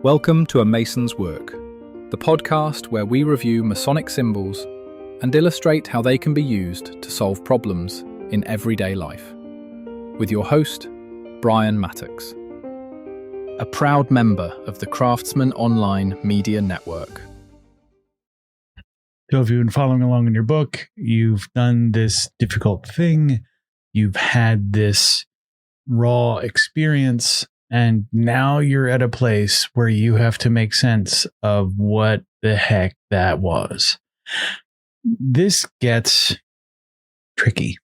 Welcome to A Mason's Work, the podcast where we review Masonic symbols and illustrate how they can be used to solve problems in everyday life. With your host, Brian Mattox, a proud member of the Craftsman Online Media Network. So if you've been following along in your book, you've done this difficult thing, you've had this raw experience, and now you're at a place where you have to make sense of what the heck that was. This gets tricky.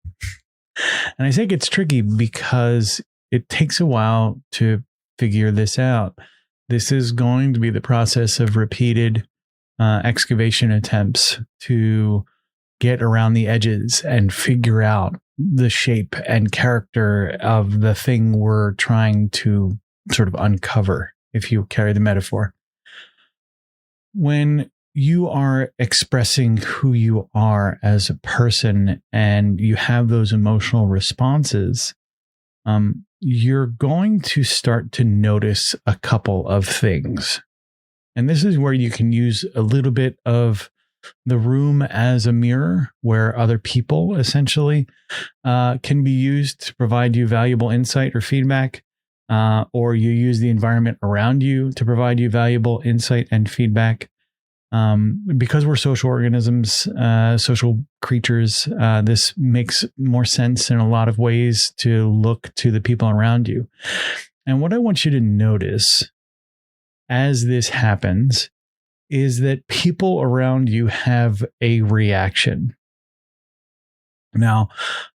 And I say it gets tricky because it takes a while to figure this out. This is going to be the process of repeated excavation attempts to get around the edges and figure out the shape and character of the thing we're trying to sort of uncover, if you carry the metaphor. When you are expressing who you are as a person and you have those emotional responses, you're going to start to notice a couple of things. And this is where you can use a little bit of the room as a mirror, where other people essentially can be used to provide you valuable insight or feedback, or you use the environment around you to provide you valuable insight and feedback. Because we're social organisms, social creatures, this makes more sense in a lot of ways to look to the people around you. And what I want you to notice as this happens is that people around you have a reaction. Now,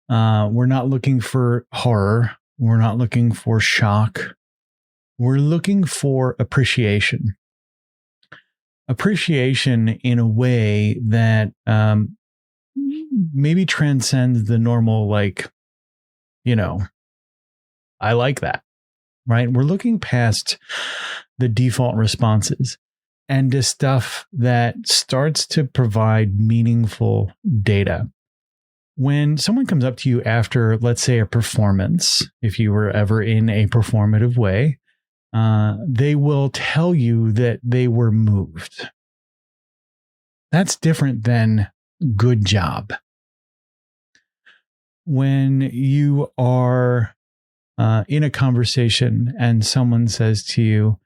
we're not looking for horror. We're not looking for shock. We're looking for appreciation. Appreciation in a way that maybe transcends the normal, I like that, right? We're looking past the default responses and to stuff that starts to provide meaningful data. When someone comes up to you after, let's say, a performance, if you were ever in a performative way, they will tell you that they were moved. That's different than good job. When you are in a conversation and someone says to you,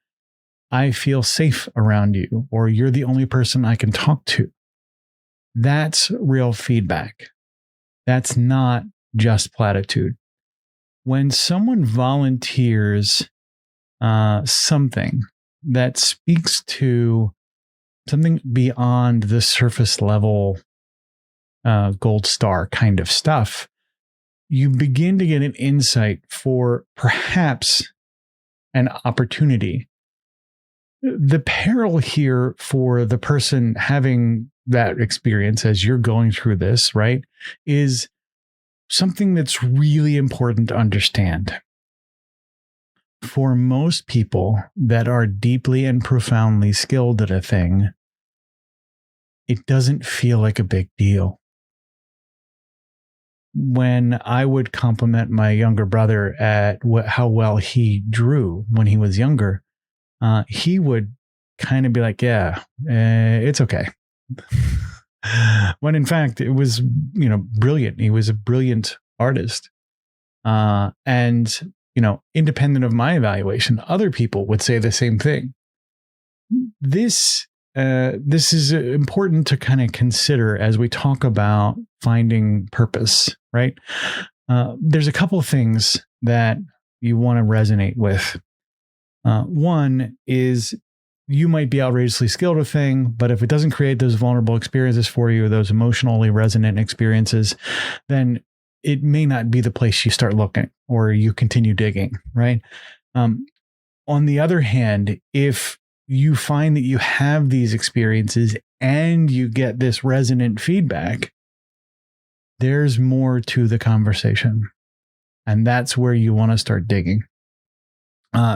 I feel safe around you, or you're the only person I can talk to, that's real feedback. That's not just platitude. When someone volunteers something that speaks to something beyond the surface level gold star kind of stuff, you begin to get an insight for perhaps an opportunity. The peril here for the person having that experience as you're going through this, right, is something that's really important to understand. For most people that are deeply and profoundly skilled at a thing, it doesn't feel like a big deal. When I would compliment my younger brother at how well he drew when he was younger, he would kind of be like, yeah, it's okay. When in fact, it was, brilliant. He was a brilliant artist. And independent of my evaluation, other people would say the same thing. This is important to kind of consider as we talk about finding purpose, right? There's a couple of things that you want to resonate with. One is you might be outrageously skilled at a thing, but if it doesn't create those vulnerable experiences for you, those emotionally resonant experiences, then it may not be the place you start looking or you continue digging, right? On the other hand, if you find that you have these experiences and you get this resonant feedback, there's more to the conversation. And that's where you want to start digging.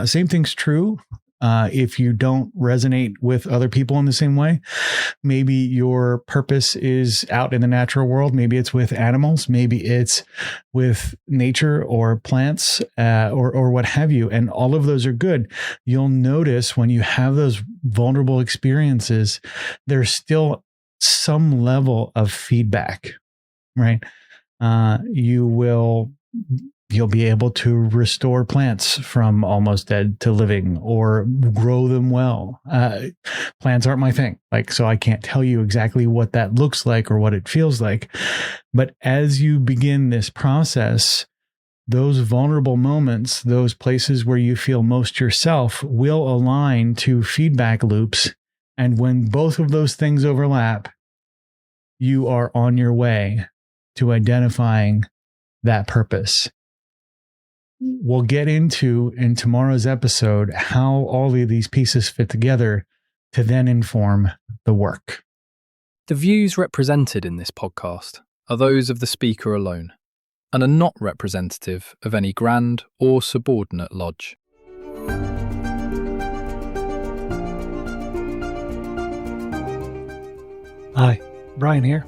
Same thing's true If you don't resonate with other people in the same way, maybe your purpose is out in the natural world. Maybe it's with animals. Maybe it's with nature or plants, or what have you. And all of those are good. You'll notice when you have those vulnerable experiences, there's still some level of feedback, right? You'll be able to restore plants from almost dead to living or grow them well. Plants aren't my thing. So I can't tell you exactly what that looks like or what it feels like. But as you begin this process, those vulnerable moments, those places where you feel most yourself, will align to feedback loops. And when both of those things overlap, you are on your way to identifying that purpose. We'll get into in tomorrow's episode how all of these pieces fit together to then inform the work. The views represented in this podcast are those of the speaker alone and are not representative of any grand or subordinate lodge. Hi, Brian here.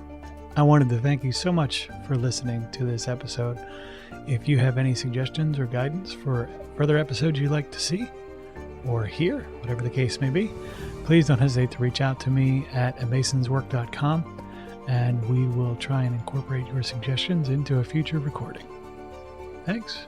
I wanted to thank you so much for listening to this episode. If you have any suggestions or guidance for further episodes you'd like to see or hear, whatever the case may be, please don't hesitate to reach out to me at amasonswork.com, and we will try and incorporate your suggestions into a future recording. Thanks.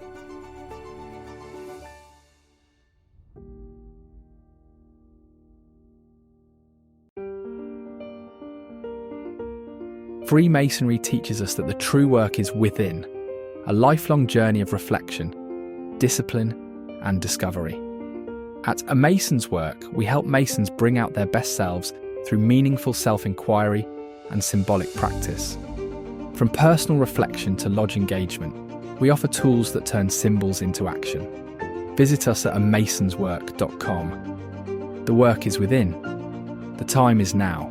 Freemasonry teaches us that the true work is within, a lifelong journey of reflection, discipline, and discovery. At A Mason's Work, we help Masons bring out their best selves through meaningful self-inquiry and symbolic practice. From personal reflection to lodge engagement, we offer tools that turn symbols into action. Visit us at amasonswork.com. The work is within. The time is now.